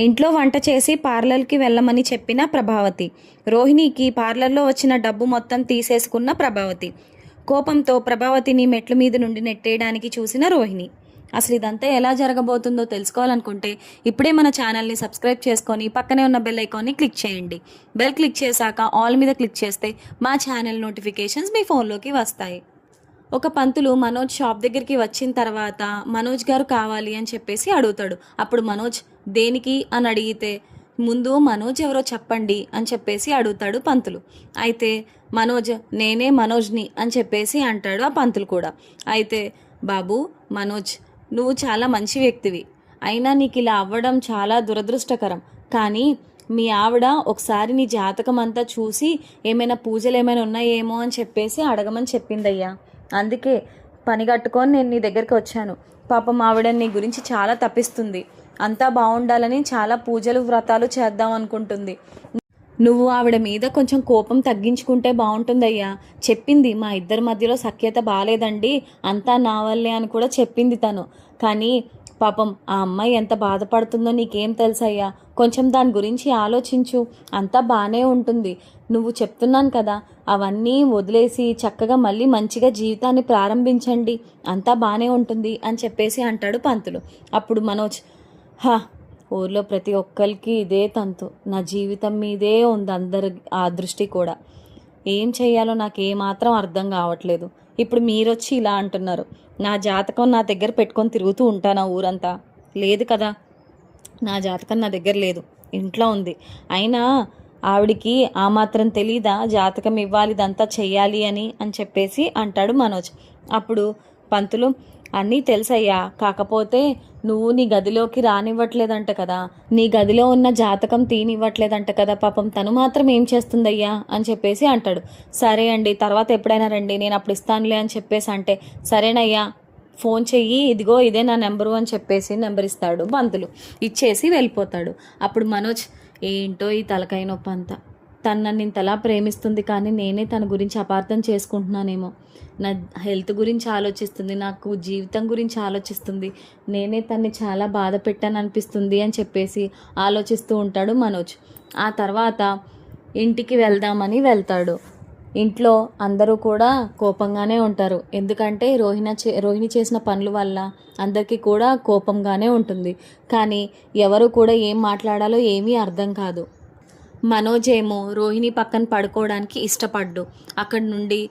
ఇంట్లో వంట చేసి పార్లర్కి వెళ్ళమని చెప్పిన ప్రభావతి. రోహిణికి పార్లర్లో వచ్చిన డబ్బు మొత్తం తీసేసుకున్న ప్రభావతి. కోపంతో ప్రభావతిని మెట్ల మీద నుండి నెట్టేయడానికి చూసిన రోహిణి. అసలు ఇదంతా ఎలా జరగబోతుందో తెలుసుకోవాలనుకుంటే ఇప్పుడే మన ఛానల్ని సబ్స్క్రైబ్ చేసుకొని పక్కనే ఉన్న బెల్ ఐకాన్ని క్లిక్ చేయండి. బెల్ క్లిక్ చేశాక ఆల్ మీద క్లిక్ చేస్తే మా ఛానల్ నోటిఫికేషన్స్ మీ ఫోన్లోకి వస్తాయి. ఒక పంతులు మనోజ్ షాప్ దగ్గరికి వచ్చిన తర్వాత మనోజ్ గారు కావాలి అని చెప్పేసి అడుగుతాడు. అప్పుడు మనోజ్ దేనికి అని అడిగితే ముందు మనోజ్ ఎవరో చెప్పండి అని చెప్పేసి అడుగుతాడు పంతులు. అయితే మనోజ్ నేనే మనోజ్ని అని చెప్పేసి అంటాడు ఆ పంతులు కూడా. అయితే బాబు మనోజ్, నువ్వు చాలా మంచి వ్యక్తివి, అయినా నీకు ఇలా అవ్వడం చాలా దురదృష్టకరం. కానీ మీ ఆవిడ ఒకసారి నీ జాతకం అంతా చూసి ఏమైనా పూజలు ఏమైనా ఉన్నాయేమో అని చెప్పేసి అడగమని చెప్పిందయ్యా. అందుకే పని కట్టుకొని నేను నీ దగ్గరికి వచ్చాను. పాపం ఆవిడ నీ గురించి చాలా తప్పిస్తుంది. అంతా బాగుండాలని చాలా పూజలు వ్రతాలు చేద్దాం అనుకుంటుంది. నువ్వు ఆవిడ మీద కొంచెం కోపం తగ్గించుకుంటే బాగుంటుందయ్యా. చెప్పింది మా ఇద్దరి మధ్యలో సఖ్యత బాగాలేదండి, అంతా నా వల్లే అని కూడా చెప్పింది తను. కానీ పాపం ఆ అమ్మాయి ఎంత బాధపడుతుందో నీకేం తెలుసయ్యా. కొంచెం దాని గురించి ఆలోచించు, అంతా బాగానే ఉంటుంది. నువ్వు చెప్తున్నాను కదా, అవన్నీ వదిలేసి చక్కగా మళ్ళీ మంచిగా జీవితాన్ని ప్రారంభించండి, అంతా బాగానే ఉంటుంది అని చెప్పేసి అంటాడు పంతులు. అప్పుడు మనోజ్, ఊర్లో ప్రతి ఒక్కరికి ఇదే తంతు, నా జీవితం మీదే ఉంది అందరి ఆ దృష్టి కూడా. ఏం చెయ్యాలో నాకు ఏమాత్రం అర్థం కావట్లేదు. ఇప్పుడు మీరొచ్చి ఇలా అంటున్నారు. నా జాతకం నా దగ్గర పెట్టుకొని తిరుగుతూ ఉంటానా ఊరంతా? లేదు కదా, నా జాతకం నా దగ్గర లేదు, ఇంట్లో ఉంది. అయినా ఆవిడికి ఆ మాత్రం తెలీదా జాతకం ఇవ్వాలి, ఇదంతా చెయ్యాలి అని చెప్పేసి అంటాడు మనోజ్. అప్పుడు పంతులు, అన్నీ తెలుసయ్యా, కాకపోతే నువ్వు నీ గదిలోకి రానివ్వట్లేదంట కదా, నీ గదిలో ఉన్న జాతకం తీనివ్వట్లేదంట కదా, పాపం తను మాత్రం ఏం చేస్తుందయ్యా అని చెప్పేసి అంటాడు. సరే అండి, తర్వాత ఎప్పుడైనా రండి, నేను అప్పుడు ఇస్తానులే అని చెప్పేసి అంటే, సరేనయ్యా ఫోన్ చెయ్యి, ఇదిగో ఇదే నా నెంబరు అని చెప్పేసి నెంబర్ ఇస్తాడు పంతులు. ఇచ్చేసి వెళ్ళిపోతాడు. అప్పుడు మనోజ్, ఏంటో ఈ తలకాయ నొప్పి అంతా, తను నన్ను ఇంతలా ప్రేమిస్తుంది కానీ నేనే తన గురించి అపార్థం చేసుకుంటున్నానేమో. నా హెల్త్ గురించి ఆలోచిస్తుంది, నాకు జీవితం గురించి ఆలోచిస్తుంది, నేనే తన్ని చాలా బాధ పెట్టాను అనిపిస్తుంది అని చెప్పేసి ఆలోచిస్తూ ఉంటాడు మనోజ్. ఆ తర్వాత ఇంటికి వెళ్తాడు. ఇంట్లో అందరూ కూడా కోపంగానే ఉంటారు. ఎందుకంటే రోహిణి చేసిన పనుల వల్ల అందరికీ కూడా కోపంగానే ఉంటుంది. కానీ ఎవరు కూడా ఏం మాట్లాడాలో ఏమీ అర్థం కాదు. మనోజ్ ఏమో రోహిణి పక్కన పడుకోవడానికి ఇష్టపడ్డు. అక్కడి నుండి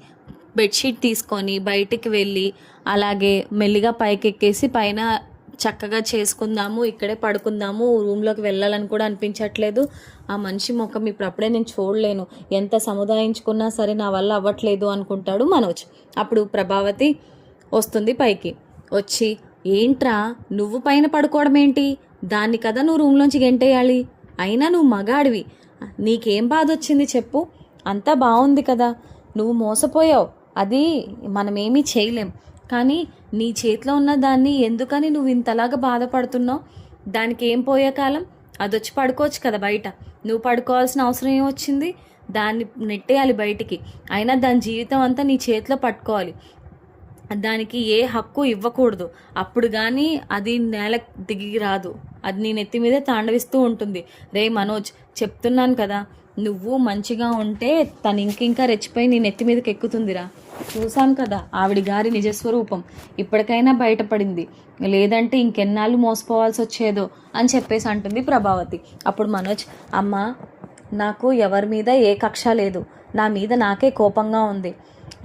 బెడ్షీట్ తీసుకొని బయటికి వెళ్ళి అలాగే మెల్లిగా పైకెక్కేసి పైన చక్కగా చేసుకుందాము, ఇక్కడే పడుకుందాము, రూమ్లోకి వెళ్ళాలని కూడా అనిపించట్లేదు. ఆ మనిషి ముఖం ఇప్పుడు అప్పుడే నేను చూడలేను, ఎంత సముదాయించుకున్నా సరే నా వల్ల అవ్వట్లేదు అనుకుంటాడు మనోజ్. అప్పుడు ప్రభావతి వస్తుంది పైకి. వచ్చి, ఏంట్రా నువ్వు పైన పడుకోవడం ఏంటి, దాన్ని కదా నువ్వు రూమ్లోంచి గెంటేయాలి, అయినా నువ్వు మగాడివి, నీకేం బాధ వచ్చింది చెప్పు, అంతా బాగుంది కదా, నువ్వు మోసపోయావు, అది మనమేమీ చేయలేం, కానీ నీ చేతిలో ఉన్న దాన్ని ఎందుకని నువ్వు ఇంతలాగా బాధపడుతున్నావు, దానికి ఏం పోయే కాలం, అది వచ్చి పడుకోవచ్చు కదా బయట, నువ్వు పడుకోవాల్సిన అవసరం ఏమొచ్చింది, దాన్ని నెట్టేయాలి బయటికి, అయినా దాని జీవితం అంతా నీ చేతిలో పట్టుకోవాలి, దానికి ఏ హక్కు ఇవ్వకూడదు, అప్పుడు కానీ అది నేల దిగి రాదు, అది నీ నెత్తి మీదే తాండవిస్తూ ఉంటుంది. రే మనోజ్, చెప్తున్నాను కదా, నువ్వు మంచిగా ఉంటే తను ఇంకింకా రెచ్చిపోయి నీ నెత్తి మీదకి ఎక్కుతుందిరా. చూసాం కదా ఆవిడ గారి నిజస్వరూపం, ఇప్పటికైనా బయటపడింది, లేదంటే ఇంకెన్నాళ్ళు మోసపోవాల్సి వచ్చేదో అని చెప్పేసి అంటుంది ప్రభావతి. అప్పుడు మనోజ్, అమ్మ నాకు ఎవరి మీద ఏ కక్ష లేదు, నా మీద నాకే కోపంగా ఉంది,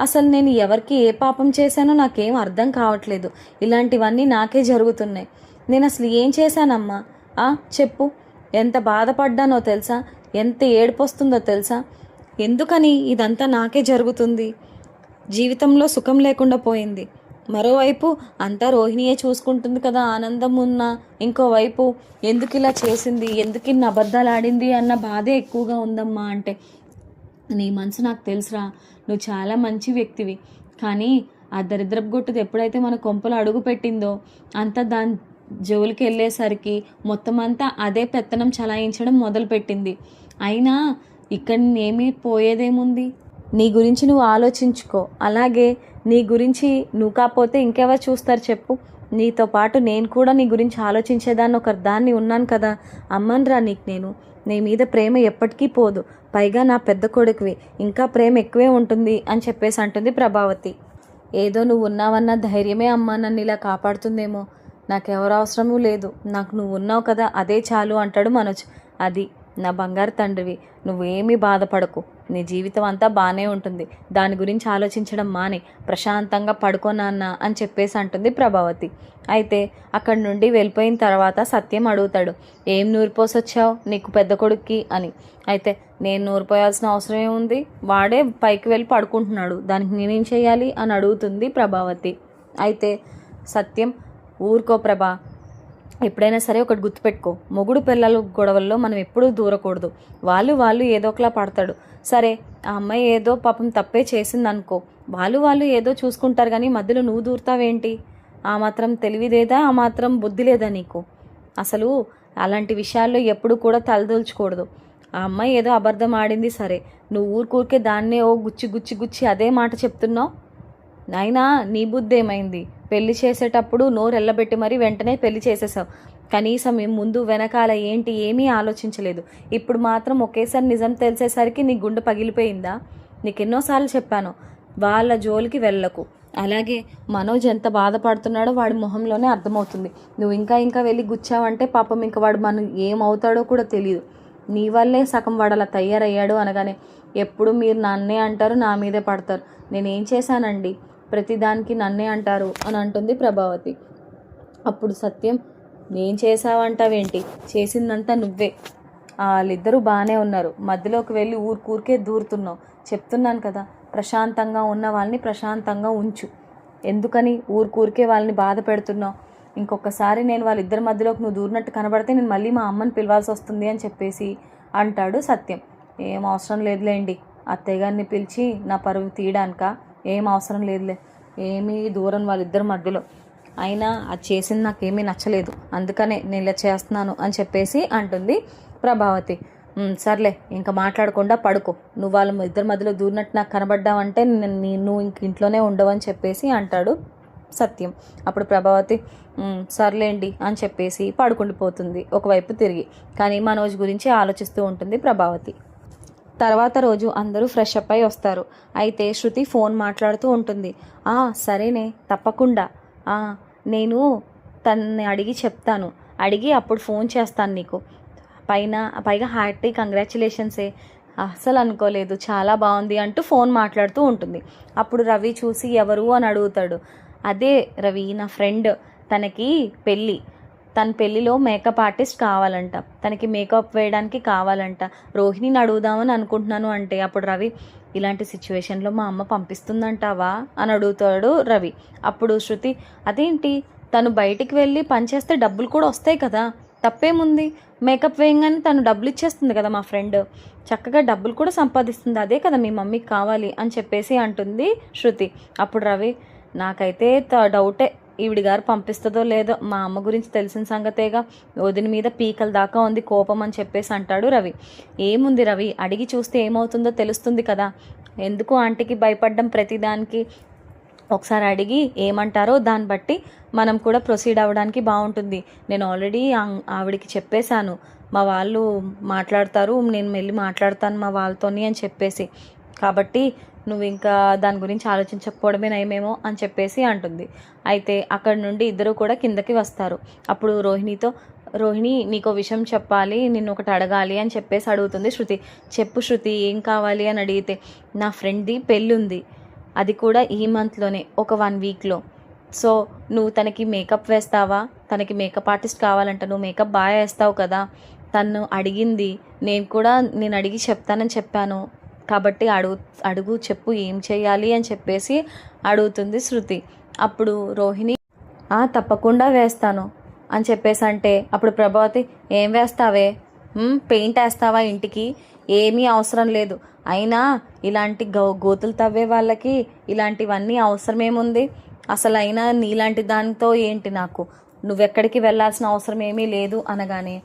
అసలు నేను ఎవరికి ఏ పాపం చేశానో నాకేం అర్థం కావట్లేదు, ఇలాంటివన్నీ నాకే జరుగుతున్నాయి, నేను అసలు ఏం చేశానమ్మా, చెప్పు, ఎంత బాధపడ్డానో తెలుసా, ఎంత ఏడుపొస్తుందో తెలుసా, ఎందుకని ఇదంతా నాకే జరుగుతుంది, జీవితంలో సుఖం లేకుండా పోయింది, మరోవైపు అంతా రోహిణియే చూసుకుంటుంది కదా ఆనందం ఉన్నా, ఇంకోవైపు ఎందుకు ఇలా చేసింది, ఎందుకు ఇన్ని అబద్ధాలు ఆడింది అన్న బాధే ఎక్కువగా ఉందమ్మా. అంటే నీ మనసు నాకు తెలుసురా, నువ్వు చాలా మంచి వ్యక్తివి, కానీ ఆ దరిద్రపు గుట్టుది ఎప్పుడైతే మన కొంపలు అడుగు పెట్టిందో అంతా దాని జోలికి వెళ్ళేసరికి మొత్తం అంతా అదే పెత్తనం చలాయించడం మొదలుపెట్టింది. అయినా ఇక్కడ ఏమీ పోయేదేముంది, నీ గురించి నువ్వు ఆలోచించుకో, అలాగే నీ గురించి నువ్వు కాకపోతే ఇంకెవరు చూస్తారు చెప్పు, నీతో పాటు నేను కూడా నీ గురించి ఆలోచించేదాన్ని ఒక దాన్ని ఉన్నాను కదా, అమ్మన్రా నీకు నేను. నీ మీద ప్రేమ ఎప్పటికీ పోదు, పైగా నా పెద్ద కొడుకువి, ఇంకా ప్రేమ ఎక్కువే ఉంటుంది అని చెప్పేసి అంటుంది ప్రభావతి. ఏదో నువ్వు ఉన్నావన్న ధైర్యమే అమ్మ నన్ను ఇలా కాపాడుతుందేమో, నాకెవరు అవసరమూ లేదు, నాకు నువ్వు ఉన్నావు కదా అదే చాలు అంటాడు మనోజ్. అది నా బంగారు తండ్రివి, నువ్వేమీ బాధపడకు, నీ జీవితం అంతా బాగానే ఉంటుంది, దాని గురించి ఆలోచించడం మాని ప్రశాంతంగా పడుకోనాన్న అని చెప్పేసి అంటుంది ప్రభావతి. అయితే అక్కడి నుండి వెళ్ళిపోయిన తర్వాత సత్యం అడుగుతాడు, ఏం నూరిపోసొచ్చావు నీకు పెద్ద కొడుక్కి అని. అయితే నేను నూరిపోయాల్సిన అవసరం ఏముంది, వాడే పైకి వెళ్ళి పడుకుంటున్నాడు, దానికి నేనేం చేయాలి అని అడుగుతుంది ప్రభావతి. అయితే సత్యం, ఊరుకో ప్రభా, ఎప్పుడైనా సరే ఒకటి గుర్తుపెట్టుకో, మొగుడు పిల్లల గొడవల్లో మనం ఎప్పుడూ దూరకూడదు, వాళ్ళు ఏదో ఒకలా పడతాడు. సరే ఆ అమ్మాయి ఏదో పాపం తప్పే చేసింది అనుకో, వాళ్ళు ఏదో చూసుకుంటారు, కానీ మధ్యలో నువ్వు దూరుతావేంటి? ఆ మాత్రం తెలివిలేదా, ఆ మాత్రం బుద్ధి లేదా నీకు? అసలు అలాంటి విషయాల్లో ఎప్పుడు కూడా తలదూల్చకూడదు. ఆ అమ్మాయి ఏదో అబద్ధం ఆడింది సరే, నువ్వు ఊరికే దాన్నే ఓ గుచ్చి అదే మాట చెప్తున్నావు. అయినా నీ బుద్ధి ఏమైంది? పెళ్లి చేసేటప్పుడు నోరెళ్ళబెట్టి మరీ వెంటనే పెళ్లి చేసేసావు, కనీసం ముందు వెనకాల ఏంటి ఏమీ ఆలోచించలేదు. ఇప్పుడు మాత్రం ఒకేసారి నిజం తెలిసేసరికి నీ గుండె పగిలిపోయిందా? నీకెన్నోసార్లు చెప్పాను వాళ్ళ జోలికి వెళ్ళకు. అలాగే మనోజ్ ఎంత బాధపడుతున్నాడో వాడి మొహంలోనే అర్థమవుతుంది. నువ్వు ఇంకా వెళ్ళి గుచ్చావంటే పాపం ఇంకా వాడు మనం ఏమవుతాడో కూడా తెలియదు. నీ వల్లే సగం వాడు అలా తయారయ్యాడు అనగానే, ఎప్పుడు మీరు నన్నే అంటారు, నా మీదే పడతారు, నేనేం చేశానండి, ప్రతిదానికి నన్నే అంటారు అని అంటుంది ప్రభావతి. అప్పుడు సత్యం, నేను చేసావంటావేంటి, చేసిందంతా నువ్వే, వాళ్ళిద్దరూ బాగానే ఉన్నారు, మధ్యలోకి వెళ్ళి ఊరికే దూరుతున్నావు. చెప్తున్నాను కదా, ప్రశాంతంగా ఉన్న వాళ్ళని ప్రశాంతంగా ఉంచు, ఎందుకని ఊరికే వాళ్ళని బాధ పెడుతున్నావు? ఇంకొకసారి నేను వాళ్ళిద్దరి మధ్యలోకి నువ్వు దూరినట్టు కనబడితే నేను మళ్ళీ మా అమ్మని పిలవాల్సి వస్తుంది అని చెప్పేసి అంటాడు సత్యం. ఏం అవసరం లేదులేండి, అత్తయ్య గారిని పిలిచి నా పరువు తీయడానిక, ఏం అవసరం లేదులే, ఏమీ దూరం వాళ్ళిద్దరి మధ్యలో, అయినా అది చేసింది నాకేమీ నచ్చలేదు, అందుకనే నేను ఇలా చేస్తున్నాను అని చెప్పేసి అంటుంది ప్రభావతి. సర్లే ఇంకా మాట్లాడకుండా పడుకో, నువ్వు వాళ్ళ ఇద్దరి మధ్యలో దూరినట్టు నాకు కనబడ్డావంటే నువ్వు ఇంక ఇంట్లోనే ఉండవని చెప్పేసి అంటాడు సత్యం. అప్పుడు ప్రభావతి సర్లేండి అని చెప్పేసి పడుకుండిపోతుంది ఒకవైపు తిరిగి. కానీ మనోజ్ గురించి ఆలోచిస్తూ ఉంటుంది ప్రభావతి. తర్వాత రోజు అందరూ ఫ్రెష్ అప్ అయి వస్తారు. అయితే శృతి ఫోన్ మాట్లాడుతూ ఉంటుంది. సరేనే తప్పకుండా, నేను తనని అడిగి చెప్తాను, అడిగి అప్పుడు ఫోన్ చేస్తాను నీకు, పైగా హ్యాపీ కంగ్రాచులేషన్సే, అస్సలు అనుకోలేదు, చాలా బాగుంది అంటూ ఫోన్ మాట్లాడుతూ ఉంటుంది. అప్పుడు రవి చూసి ఎవరు అని అడుగుతాడు. అదే రవి, నా ఫ్రెండ్, తనకి పెళ్ళి, తన పెళ్ళిలో మేకప్ ఆర్టిస్ట్ కావాలంట, తనకి మేకప్ వేయడానికి కావాలంట, రోహిణిని అడుగుదామని అనుకుంటున్నాను అంటే అప్పుడు రవి, ఇలాంటి సిచ్యువేషన్లో మా అమ్మ పంపిస్తుందంటావా అని అడుగుతాడు రవి. అప్పుడు శృతి, అదేంటి, తను బయటికి వెళ్ళి పనిచేస్తే డబ్బులు కూడా వస్తాయి కదా, తప్పేముంది, మేకప్ వేయంగానే తను డబ్బులు ఇచ్చేస్తుంది కదా, మా ఫ్రెండ్ చక్కగా డబ్బులు కూడా సంపాదిస్తుంది, అదే కదా మీ మమ్మీకి కావాలి అని చెప్పేసి అంటుంది శృతి. అప్పుడు రవి, నాకైతే డౌటే, ఈవిడి గారు పంపిస్తుందో లేదో, మా అమ్మ గురించి తెలిసిన సంగతేగా, వదిన మీద పీకల దాకా ఉంది కోపం అని చెప్పేసి అంటాడు రవి. ఏముంది రవి, అడిగి చూస్తే ఏమవుతుందో తెలుస్తుంది కదా, ఎందుకు ఆంటీకి భయపడ్డం ప్రతిదానికి, ఒకసారి అడిగి ఏమంటారో దాన్ని బట్టి మనం కూడా ప్రొసీడ్ అవ్వడానికి బాగుంటుంది. నేను ఆల్రెడీ ఆవిడికి చెప్పేశాను, మా వాళ్ళు మాట్లాడతారు, నేను వెళ్ళి మాట్లాడతాను మా వాళ్ళతోని అని చెప్పేసి, కాబట్టి నువ్వు ఇంకా దాని గురించి ఆలోచించకపోవడమే నయమేమో అని చెప్పేసి అంటుంది. అయితే అక్కడి నుండి ఇద్దరు కూడా కిందకి వస్తారు. అప్పుడు రోహిణితో, రోహిణి నీకో విషయం చెప్పాలి, నిన్ను ఒకటి అడగాలి అని చెప్పేసి అడుగుతుంది శృతి. చెప్పు శృతి, ఏం కావాలి అని అడిగితే, నా ఫ్రెండ్ది పెళ్ళి ఉంది, అది కూడా ఈ మంత్లోనే, ఒక 1 వీక్లో, సో నువ్వు తనకి మేకప్ వేస్తావా, తనకి మేకప్ ఆర్టిస్ట్ కావాలంట, నువ్వు మేకప్ బాగా వేస్తావు కదా, తను అడిగింది, నేను అడిగి చెప్తానని చెప్పాను, కాబట్టి అడుగు చెప్పు ఏం చేయాలి అని చెప్పేసి అడుగుతుంది శృతి. అప్పుడు రోహిణి, తప్పకుండా వేస్తాను అని చెప్పేసి అంటే అప్పుడు ప్రభావతి, ఏం వేస్తావే, పెయింట్ వేస్తావా ఇంటికి, ఏమీ అవసరం లేదు, అయినా ఇలాంటి గోతులు తవ్వే వాళ్ళకి ఇలాంటివన్నీ అవసరమేముంది, అసలు అయినా నీలాంటి దానితో ఏంటి నాకు, నువ్వెక్కడికి వెళ్ళాల్సిన అవసరం ఏమీ లేదు అనగానే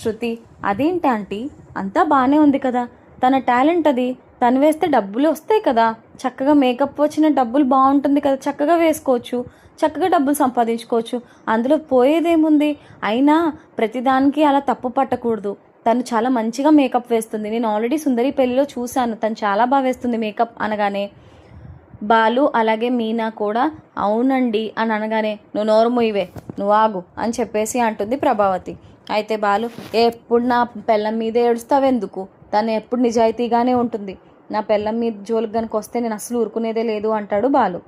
శృతి, అదేంటి ఆంటీ, అంతా బాగానే ఉంది కదా, తన టాలెంట్ అది, తను వేస్తే డబ్బులు వస్తాయి కదా, చక్కగా మేకప్ వచ్చిన డబ్బులు బాగుంటుంది కదా, చక్కగా వేసుకోవచ్చు, చక్కగా డబ్బులు సంపాదించుకోవచ్చు, అందులో పోయేదేముంది. అయినా ప్రతిదానికి అలా తప్పు పట్టకూడదు. తను చాలా మంచిగా మేకప్ వేస్తుంది, నేను ఆల్రెడీ సుందరి పెళ్ళిలో చూశాను, తను చాలా బాగా వేస్తుంది మేకప్ అనగానే బాలు అలాగే మీనా కూడా అవునండి అని అనగానే నువ్వు నోరు మొయ్యవే, నువ్వు ఆగు అని చెప్పేసి అంటుంది ప్రభావతి. అయితే బాలు ఎప్పుడు నా పెళ్ళం మీదే ఏడుస్తావెందుకు, తను ఎప్పుడు నిజాయితీగానే ఉంటుంది, నా పెళ్ళం మీద జోలికి కనుక వస్తే నేను అసలు ఊరుకునేదే లేదు అంటాడు బాలు.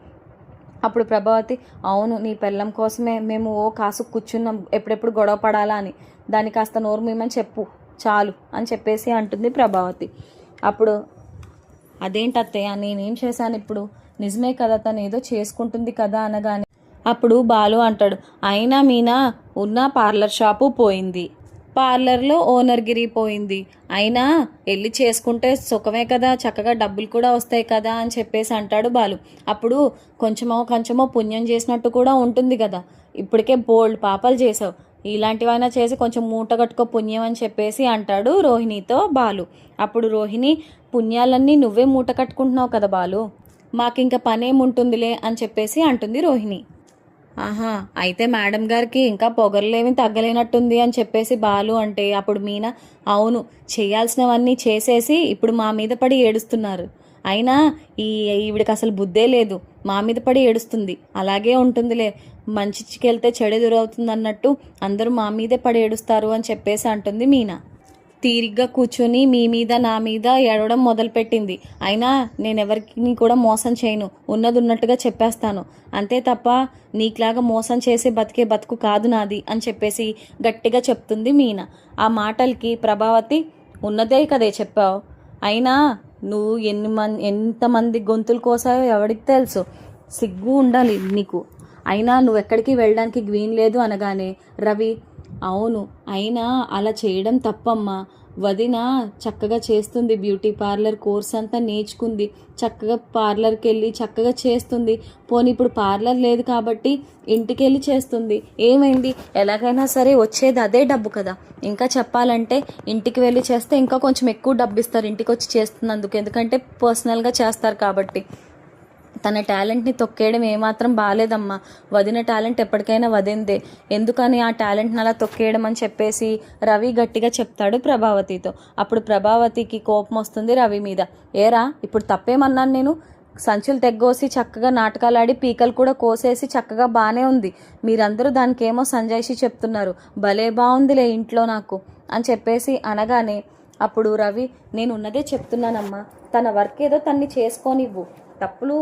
అప్పుడు ప్రభావతి అవును నీ పెళ్ళం కోసమే మేము కాసు కూర్చున్నాం ఎప్పుడెప్పుడు గొడవ పడాలా అని, దాన్ని కాస్త నోరు మీమని చెప్పు చాలు అని చెప్పేసి అంటుంది ప్రభావతి. అప్పుడు అదేంటి అత్తయ్య నేనేం చేశాను ఇప్పుడు, నిజమే కదా తను ఏదో చేసుకుంటుంది కదా అనగానే అప్పుడు బాలు అంటాడు అయినా మీనా ఉన్న పార్లర్ షాపు పోయింది, పార్లర్లో ఓనర్ గిరి పోయింది, అయినా వెళ్ళి చేసుకుంటే సుఖమే కదా, చక్కగా డబ్బులు కూడా వస్తాయి కదా అని చెప్పేసి అంటాడు బాలు. అప్పుడు కొంచెమో పుణ్యం చేసినట్టు కూడా ఉంటుంది కదా, ఇప్పటికే బోల్డ్ పాపాలు చేసావు, ఇలాంటివైనా చేసి కొంచెం మూట కట్టుకో పుణ్యం అని చెప్పేసి అంటాడు రోహిణితో బాలు. అప్పుడు రోహిణి పుణ్యాలన్నీ నువ్వే మూట కట్టుకుంటున్నావు కదా బాలు, మాకింక పనేముంటుందిలే అని చెప్పేసి అంటుంది రోహిణి. ఆహా అయితే మేడం గారికి ఇంకా పొగరలేమి తగ్గలేనట్టుంది అని చెప్పేసి బాలు అంటే అప్పుడు మీనా అవును చేయాల్సినవన్నీ చేసేసి ఇప్పుడు మా మీద పడి ఏడుస్తున్నారు, అయినా ఈవిడికి అసలు బుద్ధే లేదు, మా మీద పడి ఏడుస్తుంది, అలాగే ఉంటుందిలే, మంచికెళ్తే చెడు ఎదురవుతుంది అన్నట్టు అందరూ మా మీదే పడి ఏడుస్తారు అని చెప్పేసి అంటుంది మీనా. తీరిగ్గా కూర్చొని మీ మీద నా మీద ఏడవడం మొదలుపెట్టింది, అయినా నేను ఎవరికి కూడా మోసం చేయను, ఉన్నది ఉన్నట్టుగా చెప్పేస్తాను, అంతే తప్ప నీకులాగా మోసం చేసి బతికే బతుకు కాదు నాది అని చెప్పేసి గట్టిగా చెప్తుంది మీనా. ఆ మాటలకి ప్రభావతి ఉన్నదే కదే చెప్పావు, అయినా నువ్వు ఎంతమంది గొంతులు కోసాయో ఎవరికి తెలుసు, సిగ్గు ఉండాలి నీకు, అయినా నువ్వు ఎక్కడికి వెళ్ళడానికి గ్రీన్ లేదు అనగానే రవి అవును అయినా అలా చేయడం తప్పమ్మా, వదిన చక్కగా చేస్తుంది, బ్యూటీ పార్లర్ కోర్స్ అంతా నేర్చుకుంది, చక్కగా పార్లర్కి వెళ్ళి చక్కగా చేస్తుంది, పోనీ ఇప్పుడు పార్లర్ లేదు కాబట్టి ఇంటికి వెళ్ళి చేస్తుంది, ఏమైంది ఎలాగైనా సరే వచ్చేది అదే డబ్బు కదా, ఇంకా చెప్పాలంటే ఇంటికి వెళ్ళి చేస్తే ఇంకా కొంచెం ఎక్కువ డబ్బు ఇస్తారు ఇంటికి వచ్చి చేస్తున్నందుకు, ఎందుకంటే పర్సనల్గా చేస్తారు కాబట్టి. తన టాలెంట్ని తొక్కేయడం ఏమాత్రం బాగాలేదమ్మా, వదిన టాలెంట్ ఎప్పటికైనా వదిందే, ఎందుకని ఆ టాలెంట్ని అలా తొక్కేయడం అని చెప్పేసి రవి గట్టిగా చెప్తాడు ప్రభావతితో. అప్పుడు ప్రభావతికి కోపం వస్తుంది రవి మీద, ఏరా ఇప్పుడు తప్పేమన్నాను నేను, సంచులు తెగ్గోసి చక్కగా నాటకాలు ఆడి పీకలు కూడా కోసేసి చక్కగా బాగానే ఉంది, మీరందరూ దానికేమో సంజాయిషి చెప్తున్నారు, భలే బాగుందిలే ఇంట్లో నాకు అని చెప్పేసి అనగానే అప్పుడు రవి నేను ఉన్నదే చెప్తున్నానమ్మా, తన వర్క్ ఏదో తన్ని చేసుకోనివ్వు, తప్పులు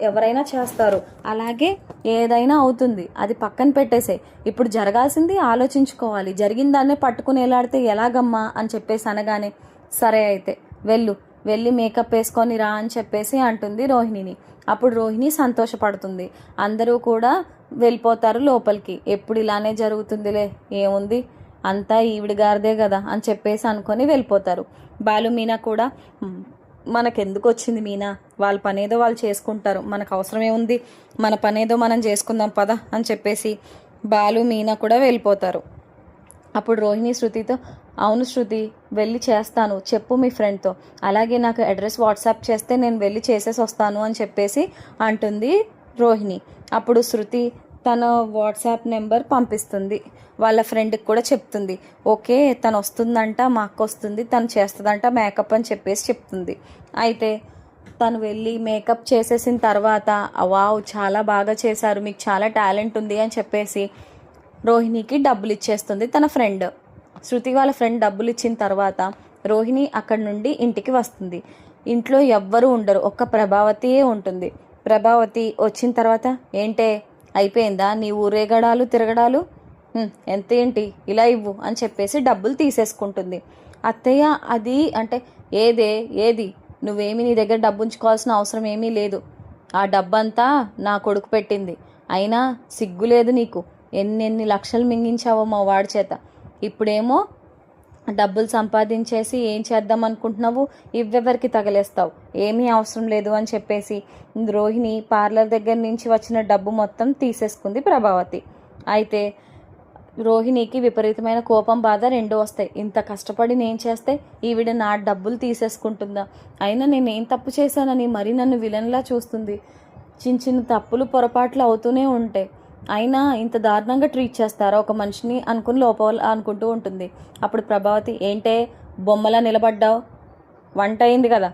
ఎవరైనా చేస్తారు, అలాగే ఏదైనా అవుతుంది, అది పక్కన పెట్టేసే, ఇప్పుడు జరగాల్సింది ఆలోచించుకోవాలి, జరిగిన దాన్నే పట్టుకుని ఎలాడితే ఎలాగమ్మా అని చెప్పేసి అనగానే సరే అయితే వెళ్ళి మేకప్ వేసుకొని రా అని చెప్పేసి అంటుంది రోహిణిని. అప్పుడు రోహిణి సంతోషపడుతుంది, అందరూ కూడా వెళ్ళిపోతారు లోపలికి, ఎప్పుడు ఇలానే జరుగుతుందిలే ఏముంది అంతా ఈవిడి గారిదే కదా అని చెప్పేసి అనుకొని వెళ్ళిపోతారు. బాలు మీనా కూడా మనకెందుకు వచ్చింది మీనా, వాళ్ళ పనేదో వాళ్ళు చేసుకుంటారు, మనకు అవసరమే ఉంది, మన పనేదో మనం చేసుకుందాం పద అని చెప్పేసి బాలు మీనా కూడా వెళ్ళిపోతారు. అప్పుడు రోహిణి శృతితో అవును శృతి వెళ్ళి చేస్తాను, చెప్పు మీ ఫ్రెండ్తో, అలాగే నాకు అడ్రస్ వాట్సాప్ చేస్తే నేను వెళ్ళి చేసేసి వస్తాను అని చెప్పేసి అంటుంది రోహిణి. అప్పుడు శృతి తన వాట్సాప్ నెంబర్ పంపిస్తుంది, వాళ్ళ ఫ్రెండ్కి కూడా చెప్తుంది, ఓకే తను వస్తుందంట, మా అక్క వస్తుంది, తను చేస్తుందంట మేకప్ అని చెప్పేసి చెప్తుంది. అయితే తను వెళ్ళి మేకప్ చేసేసిన తర్వాత వావ్ చాలా బాగా చేశారు, మీకు చాలా టాలెంట్ ఉంది అని చెప్పేసి రోహిణికి డబ్బులు ఇచ్చేస్తుంది తన ఫ్రెండ్. శృతి వాళ్ళ ఫ్రెండ్ డబ్బులు ఇచ్చిన తర్వాత రోహిణి అక్కడి నుండి ఇంటికి వస్తుంది. ఇంట్లో ఎవ్వరూ ఉండరు, ఒక్క ప్రభావతియే ఉంటుంది. ప్రభావతి వచ్చిన తర్వాత ఏంటే అయిపోయిందా నీ ఊరేగడాలు తిరగడాలు, ఎంత ఏంటి ఇలా ఇవ్వు అని చెప్పేసి డబ్బులు తీసేసుకుంటుంది. అత్తయ్య అది అంటే ఏది నువ్వేమీ నీ దగ్గర డబ్బు ఉంచుకోవాల్సిన అవసరం ఏమీ లేదు, ఆ డబ్బంతా నా కొడుకు పెట్టింది, అయినా సిగ్గు లేదు నీకు, ఎన్ని లక్షలు మింగించావో మా వాడి చేత, ఇప్పుడేమో డబ్బులు సంపాదించేసి ఏం చేద్దాం అనుకుంటున్నావు, ఇవ్వెవరికి తగలేస్తావు, ఏమీ అవసరం లేదు అని చెప్పేసి రోహిణి పార్లర్ దగ్గర నుంచి వచ్చిన డబ్బు మొత్తం తీసేసుకుంది ప్రభావతి. అయితే రోహిణికి విపరీతమైన కోపం, బాధ రెండూ వస్తాయి. ఇంత కష్టపడి నేను చేస్తే ఈవిడ నా డబ్బులు తీసేసుకుంటుందా, అయినా నేను ఏం తప్పు చేశానని మరీ నన్ను విలన్లా చూస్తుంది. చిన్న చిన్న తప్పులు పొరపాట్లు అవుతూనే ఉంటాయి, అయినా ఇంత దారుణంగా ట్రీట్ చేస్తారా ఒక మనిషిని అనుకుని లోపల అనుకుంటూ ఉంటుంది. అప్పుడు ప్రభావతి, ఏంటే బొమ్మలా నిలబడ్డావు, వంట అయింది కదా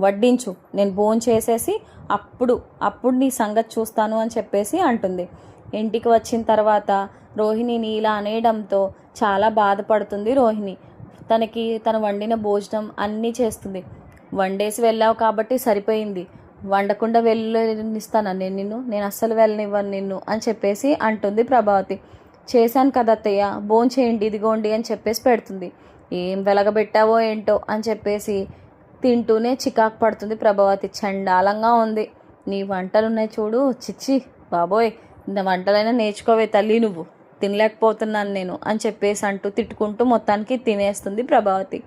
వడ్డించు, నేను భోజనం చేసేసి అప్పుడు నీ సంగతి చూస్తాను అని చెప్పేసి అంటుంది. ఇంటికి వచ్చిన తర్వాత రోహిణిని ఇలా అనేయడంతో చాలా బాధపడుతుంది రోహిణి. తను వండిన భోజనం అన్నీ చేస్తుంది. వండేసి వెళ్ళావు కాబట్టి సరిపోయింది, వండకుండా వెళ్ళనిస్తాను నేను అస్సలు వెళ్ళనివ్వను నిన్ను అని చెప్పేసి అంటుంది ప్రభావతి. చేశాను కదా అత్తయ్య, భోజనం చేయండి ఇదిగోండి అని చెప్పేసి పెడుతుంది. ఏం వెలగబెట్టావో ఏంటో అని చెప్పేసి తింటూనే చికాకు పడుతుంది ప్రభావతి. చండాలంగా ఉంది నీ వంటలున్నాయి చూడు, చిచ్చి బాబోయ్, నా వంటలైనా నేర్చుకోవే తల్లి, నువ్వు తినలేకపోతున్నాను నేను అని చెప్పేసి అంటూ తిట్టుకుంటూ మొత్తానికి తినేస్తుంది ప్రభావతి.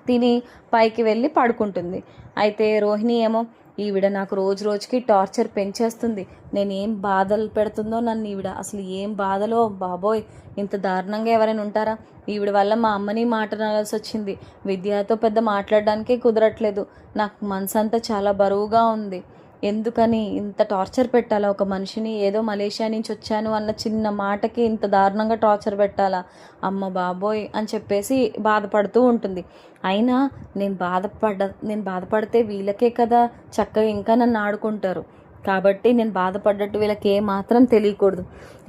తిని పైకి వెళ్ళి పడుకుంటుంది. అయితే రోహిణి ఏమో, ఈవిడ నాకు రోజు రోజుకి టార్చర్ పెంచేస్తుంది, నేనేం బాధలు పెడుతుందో నన్ను ఈవిడ, అసలు ఏం బాధలో బాబోయ్, ఇంత దారుణంగా ఎవరైనా ఉంటారా, ఈవిడ వల్ల మా అమ్మని మాట్లాడాల్సి వచ్చింది, విద్యతో పెద్ద మాట్లాడడానికే కుదరట్లేదు, నాకు మనసు అంతా చాలా బరువుగా ఉంది, ఎందుకని ఇంత టార్చర్ పెట్టాలా ఒక మనిషిని, ఏదో మలేషియా నుంచి వచ్చాను అన్న చిన్న మాటకి ఇంత దారుణంగా టార్చర్ పెట్టాలా, అమ్మ బాబోయ్ అని చెప్పేసి బాధపడుతూ ఉంటుంది. అయినా నేను బాధపడితే వీళ్ళకే కదా చక్కగా ఇంకా నన్ను ఆడుకుంటారు, కాబట్టి నేను బాధపడ్డట్టు వీళ్ళకి ఏమాత్రం తెలియకూడదు,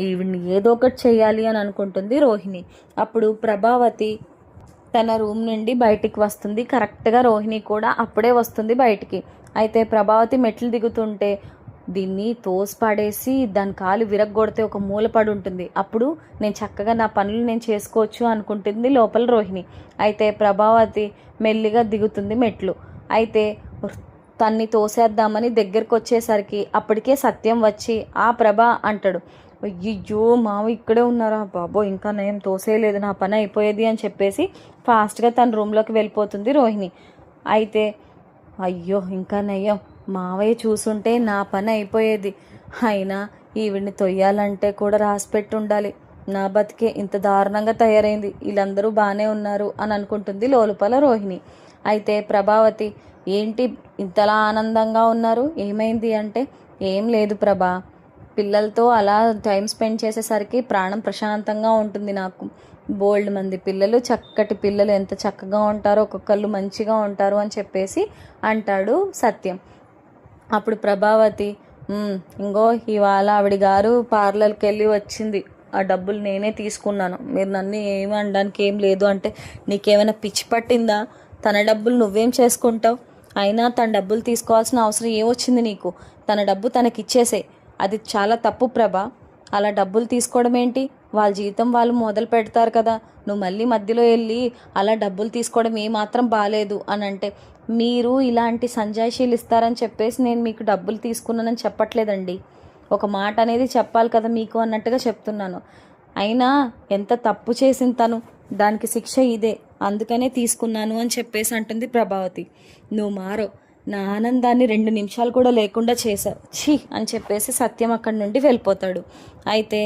ఈవిడ్ని ఏదో ఒకటి చేయాలి అని అనుకుంటుంది రోహిణి. అప్పుడు ప్రభావతి తన రూమ్ నుండి బయటికి వస్తుంది. కరెక్ట్గా రోహిణి కూడా అప్పుడే వస్తుంది బయటికి. అయితే ప్రభావతి మెట్లు దిగుతుంటే దీన్ని తోసిపాడేసి దాని కాలు విరగ్గొడితే ఒక మూల పడి ఉంటుంది, అప్పుడు నేను చక్కగా నా పనులు నేను చేసుకోవచ్చు అనుకుంటుంది లోపల రోహిణి. అయితే ప్రభావతి మెల్లిగా దిగుతుంది మెట్లు. అయితే తన్ని తోసేద్దామని దగ్గరకు వచ్చేసరికి అప్పటికే సత్యం వచ్చి, ఆ ప్రభా అంటాడు. అయ్యో మావ ఇక్కడే ఉన్నారా బాబో, ఇంకా నేను తోసేయలేదు, నా పని అయిపోయేది అని చెప్పేసి ఫాస్ట్గా తన రూమ్లోకి వెళ్ళిపోతుంది రోహిణి. అయితే అయ్యో ఇంకా నయ్యం, మావయ్య చూసుంటే నా పని అయిపోయేది, అయినా ఈవిడ్ని తొయ్యాలంటే కూడా రాసిపెట్టి ఉండాలి, నా బతికే ఇంత దారుణంగా తయారైంది, వీళ్ళందరూ బాగానే ఉన్నారు అని అనుకుంటుంది లోపల రోహిణి. అయితే ప్రభావతి, ఏంటి ఇంతలా ఆనందంగా ఉన్నారు, ఏమైంది అంటే, ఏం లేదు ప్రభా, పిల్లలతో అలా టైం స్పెండ్ చేసేసరికి ప్రాణం ప్రశాంతంగా ఉంటుంది నాకు, బోల్డ్ మంది పిల్లలు, చక్కటి పిల్లలు ఎంత చక్కగా ఉంటారో, ఒక్కొక్కళ్ళు మంచిగా ఉంటారు అని చెప్పేసి అంటాడు సత్యం. అప్పుడు ప్రభావతి, ఇంకో ఇవాళ ఆవిడ గారు పార్లర్కి వెళ్ళి వచ్చింది, ఆ డబ్బులు నేనే తీసుకున్నాను, మీరు నన్ను ఏమి అనడానికి ఏం లేదు అంటే, నీకేమైనా పిచ్చి పట్టిందా, తన డబ్బులు నువ్వేం చేసుకుంటావు, అయినా తన డబ్బులు తీసుకోవాల్సిన అవసరం ఏమొచ్చింది నీకు, తన డబ్బు తనకిచ్చేసే, అది చాలా తప్పు ప్రభా, అలా డబ్బులు తీసుకోవడం ఏంటి, వాళ్ళ జీవితం వాళ్ళు మొదలు పెడతారు కదా, నువ్వు మళ్ళీ మధ్యలో వెళ్ళి అలా డబ్బులు తీసుకోవడం ఏమాత్రం బాగాలేదు అని అంటే, మీరు ఇలాంటి సంజాయిషీలు ఇస్తారని చెప్పేసి నేను మీకు డబ్బులు తీసుకున్నానని చెప్పట్లేదండి, ఒక మాట అనేది చెప్పాలి కదా మీకు అన్నట్టుగా చెప్తున్నాను, అయినా ఎంత తప్పు చేసిన తను, దానికి శిక్ష ఇదే, అందుకనే తీసుకున్నాను అని చెప్పేసి అంటుంది ప్రభావతి. నువ్వు మారో, నా ఆనందాన్ని 2 నిమిషాలు కూడా లేకుండా చేశావు, ఛీ అని చెప్పేసి సత్యం అక్కడి నుండి వెళ్ళిపోతాడు. అయితే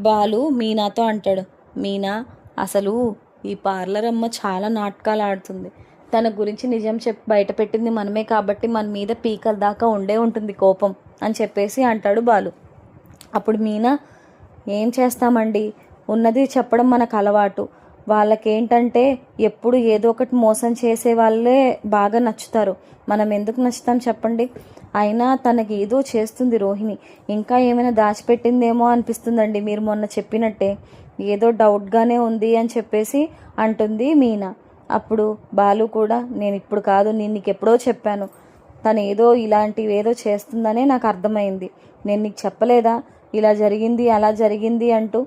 బాలు మీనాతో అంటాడు, మీనా అసలు ఈ పార్లర్ అమ్మ చాలా నాటకాలు ఆడుతుంది, తన గురించి నిజం చెప్పి బయట పెట్టింది మనమే కాబట్టి మన మీద పీకల దాకా ఉండే ఉంటుంది కోపం అని చెప్పేసి అంటాడు బాలు. అప్పుడు మీనా, ఏం చేస్తామండి, ఉన్నది చెప్పడం మనకు అలవాటు, వాళ్ళకేంటంటే ఎప్పుడు ఏదో ఒకటి మోసం చేసే వాళ్ళే బాగా నచ్చుతారు, మనం ఎందుకు నచ్చుతాం చెప్పండి, అయినా తనకి ఏదో చేస్తుంది రోహిణి, ఇంకా ఏమైనా దాచిపెట్టిందేమో అనిపిస్తుందండి, మీరు మొన్న చెప్పినట్టే ఏదో డౌట్గానే ఉంది అని చెప్పేసి అంటుంది మీనా. అప్పుడు బాలు కూడా, నేను ఇప్పుడు కాదు, నేను నీకు ఎప్పుడో చెప్పాను, తను ఇలాంటివి ఏదో చేస్తుందనే నాకు అర్థమైంది, నేను నీకు చెప్పలేదా, ఇలా జరిగింది అలా జరిగింది అంటూ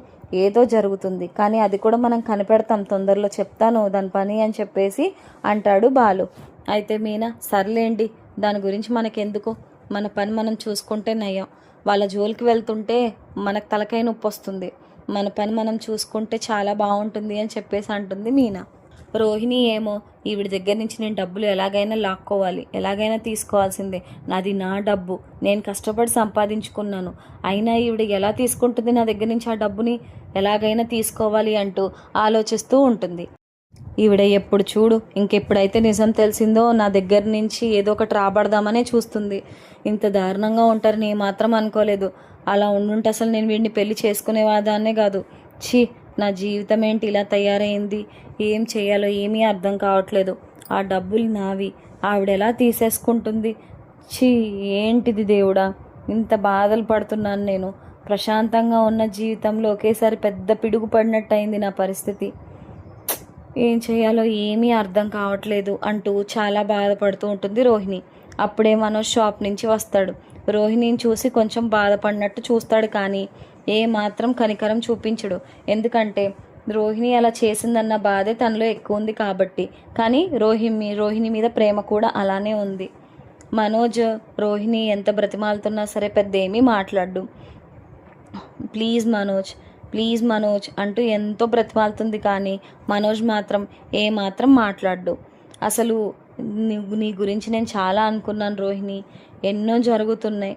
ఏదో జరుగుతుంది, కానీ అది కూడా మనం కనిపెడతాం, తొందరలో చెప్తాను దాని పని అని చెప్పేసి అంటాడు బాలు. అయితే మీనా, సర్లేండి దాని గురించి మనకెందుకు, మన పని మనం చూసుకుంటే నయం, వాళ్ళ జోలికి వెళ్తుంటే మనకు తలకాయ నొప్పి వస్తుంది, మన పని మనం చూసుకుంటే చాలా బాగుంటుంది అని చెప్పేసి అంటుంది మీనా. రోహిణి ఏమో ఈవిడ దగ్గర నుంచి నేను డబ్బులు ఎలాగైనా లాక్కోవాలి, ఎలాగైనా తీసుకోవాల్సిందే, నాది నా డబ్బు, నేను కష్టపడి సంపాదించుకున్నాను, అయినా ఈవిడ ఎలా తీసుకుంటుంది నా దగ్గర నుంచి ఆ డబ్బుని, ఎలాగైనా తీసుకోవాలి అంటూ ఆలోచిస్తూ ఉంటుంది. ఈవిడ ఎప్పుడు చూడు ఇంకెప్పుడైతే నిజం తెలిసిందో నా దగ్గర నుంచి ఏదో ఒకటి రాబడదామనే చూస్తుంది. ఇంత దారుణంగా ఉంటారని మాత్రం అనుకోలేదు. అలా ఉండుంటే అసలు నేను వీడిని పెళ్లి చేసుకునేవాదాన్నే కాదు. ఛీ, నా జీవితం ఏంటి ఇలా తయారైంది, ఏం చేయాలో ఏమీ అర్థం కావట్లేదు. ఆ డబ్బులు నావి, ఆవిడ ఎలా తీసేసుకుంటుంది? ఛీ, ఏంటిది దేవుడా, ఇంత బాధలు పడుతున్నాను నేను. ప్రశాంతంగా ఉన్న జీవితంలో ఒకేసారి పెద్ద పిడుగు పడినట్టు అయింది నా పరిస్థితి. ఏం చేయాలో ఏమీ అర్థం కావట్లేదు అంటూ చాలా బాధపడుతూ ఉంటుంది రోహిణి. అప్పుడే మనోజ్ షాప్ నుంచి వస్తాడు. రోహిణిని చూసి కొంచెం బాధపడినట్టు చూస్తాడు, కానీ ఏ మాత్రం కనికరం చూపించడు. ఎందుకంటే రోహిణి అలా చేసిందన్న బాధే తనలో ఎక్కువ ఉంది కాబట్టి. కానీ రోహిణి మీద ప్రేమ కూడా అలానే ఉంది. మనోజ్ రోహిణి ఎంత బ్రతిమాలుతున్నా సరే పెద్ద ఏమీ మాట్లాడు. ప్లీజ్ మనోజ్, ప్లీజ్ మనోజ్ అంటూ ఎంతో బ్రతిమాలుతుంది, కానీ మనోజ్ మాత్రం ఏ మాత్రం మాట్లాడు. అసలు నీ గురించి నేను చాలా అనుకున్నాను రోహిణి, ఎన్నో జరుగుతున్నాయి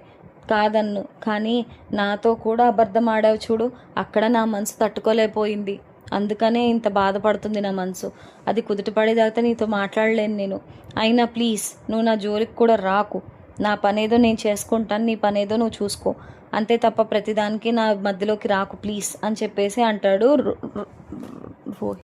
కాదన్ను, కానీ నాతో కూడా అబద్ధం ఆడావు చూడు, అక్కడ నా మనసు తట్టుకోలేకపోయింది. అందుకనే ఇంత బాధపడుతుంది నా మనసు. అది కుదుటపడేదాకా నీతో మాట్లాడలేను నేను. అయినా ప్లీజ్ నువ్వు నా జోలికి కూడా రాకు. నా పనేదో నేను చేసుకుంటాను, నీ పనేదో నువ్వు చూసుకో, అంతే తప్ప ప్రతిదానికి నా మధ్యలోకి రాకు ప్లీజ్ అని చెప్పేసి అంటాడు రోహిత్.